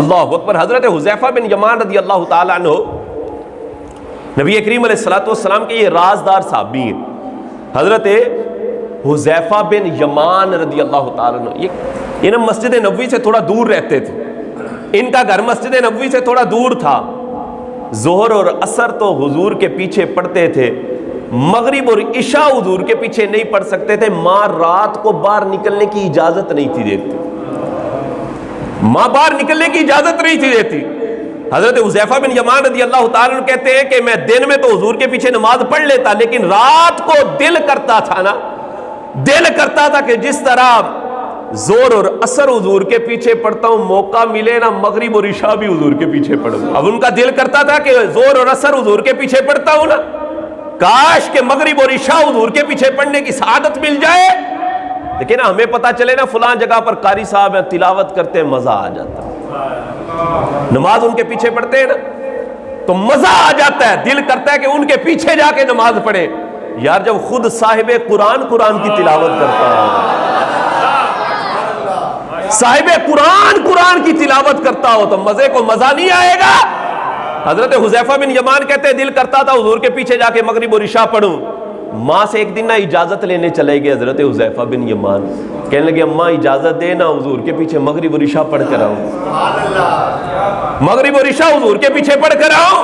اللہ اکبر. حضرت حذیفہ بن یمان رضی اللہ تعالیٰ عنہ نبی کریم علیہ الصلوۃ والسلام کے یہ رازدار صحابی ہیں. حضرت حذیفہ بن یمان رضی اللہ تعالیٰ عنہ یہ نا مسجد نبوی سے تھوڑا دور رہتے تھے. ان کا گھر مسجد نبوی سے تھوڑا دور تھا. ظہر اور عصر تو حضور کے پیچھے پڑھتے تھے, مغرب اور عشاء حضور کے پیچھے نہیں پڑھ سکتے تھے. ماں رات کو باہر نکلنے کی اجازت نہیں تھی دیتی, ماں باہر نکلنے کی اجازت نہیں تھی دیتی. حضرت حذیفہ بن یمان رضی اللہ تعالیٰ عنہ کہتے ہیں کہ میں دن میں تو حضور کے پیچھے نماز پڑھ لیتا, لیکن رات کو دل کرتا تھا کہ جس طرح زور اور عصر حضور کے پیچھے پڑھتا ہوں, موقع ملے نا مغرب اور عشاء بھی حضور کے پیچھے پڑھوں. اب ان کا دل کرتا تھا کہ زور اور عصر حضور کے پیچھے پڑھتا ہوں نا, کاش کہ مغرب اور عشاء حضور کے پیچھے پڑھنے کی سعادت مل جائے. لیکن ہمیں پتا چلے نا فلاں جگہ پر قاری صاحب ہیں, تلاوت کرتے ہیں, مزہ آ جاتا ہے. نماز ان کے پیچھے پڑھتے ہیں نا تو مزہ آ جاتا ہے, دل کرتا ہے کہ ان کے پیچھے جا کے نماز پڑھے. یار جب خود صاحب قرآن کی تلاوت کرتا ہے, صاحب قرآن کی تلاوت کرتا ہو تو مزے کو مزہ نہیں آئے گا. حضرت حذیفہ بن یمان کہتے ہیں دل کرتا تھا حضور کے پیچھے جا کے مغرب اور عشاء پڑھوں. ماں سے ایک دن نہ اجازت لینے چلے گئے حضرت حذیفہ بن یمان, کہنے لگے اماں اجازت دے نا حضور کے پیچھے مغرب اور عشاء پڑھ کر آؤں, مغرب اور عشاء حضور کے پیچھے پڑھ کر آؤں.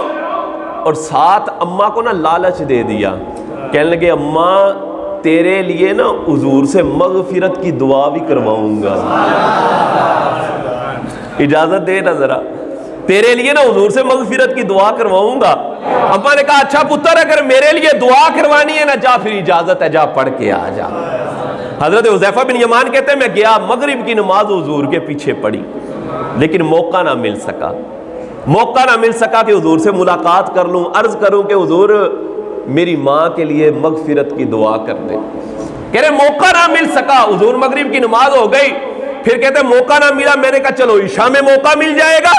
اور ساتھ اماں کو نا لالچ دے دیا, کہنے لگے اماں تیرے لیے نا حضور سے مغفرت کی دعا بھی کرواؤں گا, اجازت دے نا ذرا, تیرے لیے نا حضور سے مغفرت کی دعا کرواؤں گا. اماں نے کہا اچھا پتر اگر میرے لیے دعا کروانی ہے نا جا, پھر اجازت ہے جا پڑھ کے آ جا. حضرت حذیفہ بن یمان کہتے ہیں میں گیا, مغرب کی نماز حضور کے پیچھے پڑھی, لیکن موقع نہ مل سکا کہ حضور سے ملاقات کر لوں, عرض کروں کہ حضور میری ماں کے لیے مغفرت کی دعا کر دیں. کہہ رہے موقع نہ مل سکا. حضور مغرب کی نماز ہو گئی, پھر کہتے موقع نہ ملا. میں نے کہا چلو عشاء میں موقع مل جائے گا.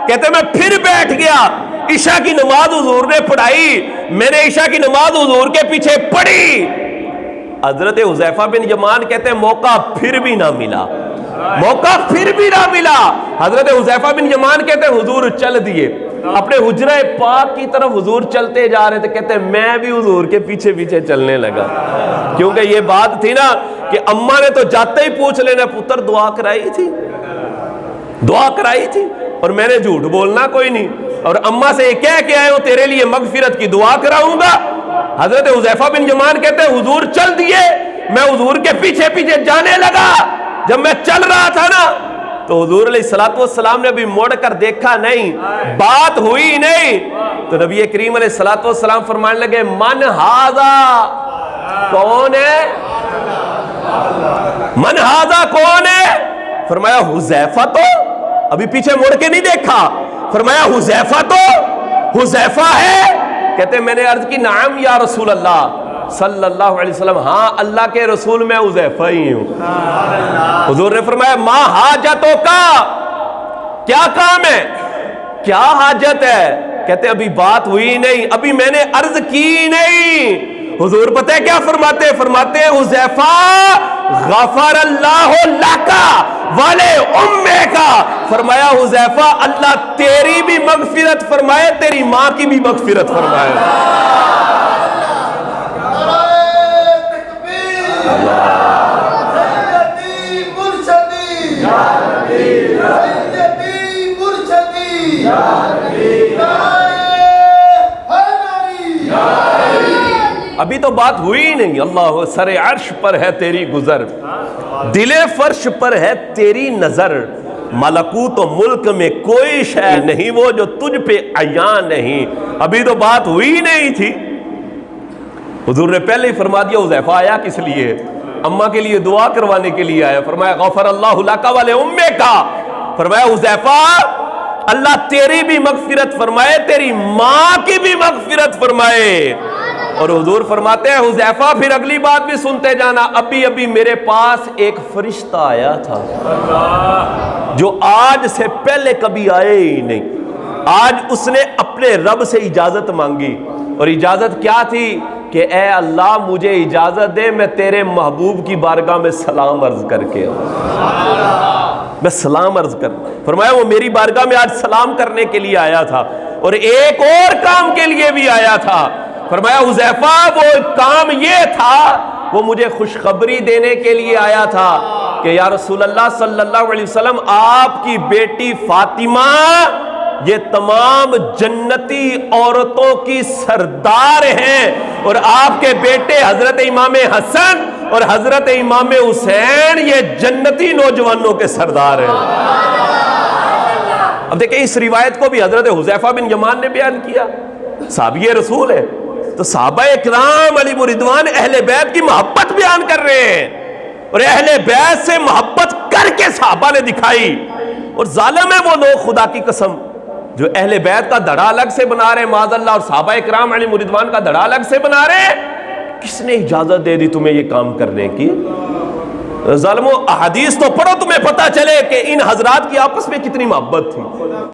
کہتے میں پھر بیٹھ گیا, عشاء کی نماز حضور نے پڑھائی, میں نے عشاء کی نماز حضور کے پیچھے پڑھی. حضرت حذیفہ بن یمان کہتے ہیں موقع پھر بھی نہ ملا. حضرت حذیفہ بن یمان کہتے ہیں حضور چل دیے, اپنے حجرہ پاک کی طرف حضور چلتے جا رہے تھے. کہتے ہیں میں بھی حضور کے پیچھے پیچھے چلنے لگا, کیونکہ یہ بات تھی نا کہ اماں نے تو جاتے ہی پوچھ لینا پتر دعا کرائی تھی, اور میں نے جھوٹ بولنا کوئی نہیں, اور اماں سے یہ کہہ کے آئے ہوں تیرے لیے مغفرت کی دعا کراؤں گا. حضرت حذیفہ بن یمان کہتے ہیں حضور چل دیے, میں حضور کے پیچھے پیچھے جانے لگا. جب میں چل رہا تھا نا تو حضور علیہ الصلوۃ والسلام نے ابھی موڑ کر دیکھا نہیں, بات ہوئی نہیں. تو نبی کریم علیہ الصلوۃ والسلام فرمانے لگے من ھذا, کون ہے من ھذا, کون ہے؟ فرمایا حذیفہ. تو ابھی پیچھے مڑ کے نہیں دیکھا, فرمایا حذیفہ ہے. کہتے میں نے عرض کی نعم یا رسول اللہ صلی اللہ علیہ وسلم, ہاں اللہ کے رسول میں حذیفہ ہی ہوں. حضور نے فرمایا ما حاجتوں کا, کیا کام ہے, کیا حاجت ہے؟ کہتے ابھی بات ہوئی نہیں, ابھی میں نے عرض کی نہیں. حضور پتہ ہے کیا فرماتے ہیں حذیفہ غفر اللہ لکا والے امے کا. فرمایا حذیفہ اللہ تیری بھی مغفرت فرمائے, تیری ماں کی بھی مغفرت فرمائے. ابھی تو بات ہوئی نہیں. اللہ سر عرش پر ہے تیری گزر, دل فرش پر ہے تیری نظر, ملکوت و ملک میں کوئی شے نہیں وہ جو تجھ پہ عیاں نہیں. ابھی تو بات ہوئی نہیں تھی. حضور نے پہلے ہی فرما دیا حذیفہ آیا کس لیے, اماں کے لیے دعا کروانے کے لیے آیا. فرمایا غفر اللہ لک والے امے کا. فرمایا حذیفہ اللہ تیری بھی مغفرت فرمائے, تیری ماں کی بھی مغفرت فرمائے. اور حضور فرماتے ہیں حذیفہ پھر اگلی بات بھی سنتے جانا, ابھی میرے پاس ایک فرشتہ آیا تھا جو آج سے پہلے کبھی آئے ہی نہیں. آج اس نے اپنے رب سے اجازت مانگی, اور اجازت کیا تھی کہ اے اللہ مجھے اجازت دے میں تیرے محبوب کی بارگاہ میں سلام عرض کر کے آؤں، میں سلام عرض کر. فرمایا وہ میری بارگاہ میں آج سلام کرنے کے لیے آیا تھا اور ایک اور کام کے لیے بھی آیا تھا. فرمایا حذیفہ وہ کام یہ تھا، وہ مجھے خوشخبری دینے کے لیے آیا تھا کہ یا رسول اللہ صلی اللہ علیہ وسلم آپ کی بیٹی فاطمہ یہ تمام جنتی عورتوں کی سردار ہیں، اور آپ کے بیٹے حضرت امام حسن اور حضرت امام حسین یہ جنتی نوجوانوں کے سردار ہیں. اب دیکھیں اس روایت کو بھی حضرت حذیفہ بن یمان نے بیان کیا، صحابی رسول ہے. تو صحابہ اکرام علیہم رضوان اہل بیت کی محبت بیان کر رہے ہیں، اور اہل بیت سے محبت کر کے صحابہ نے دکھائی. اور ظالم ہے وہ لوگ خدا کی قسم جو اہل بیت کا دھڑا الگ سے بنا رہے معاذ اللہ، اور صحابہ اکرام علیہم رضوان کا دھڑا الگ سے بنا رہے. کس نے اجازت دے دی تمہیں یہ کام کرنے کی؟ ظالمو احادیث تو پڑھو تمہیں پتہ چلے کہ ان حضرات کی آپس میں کتنی محبت تھی.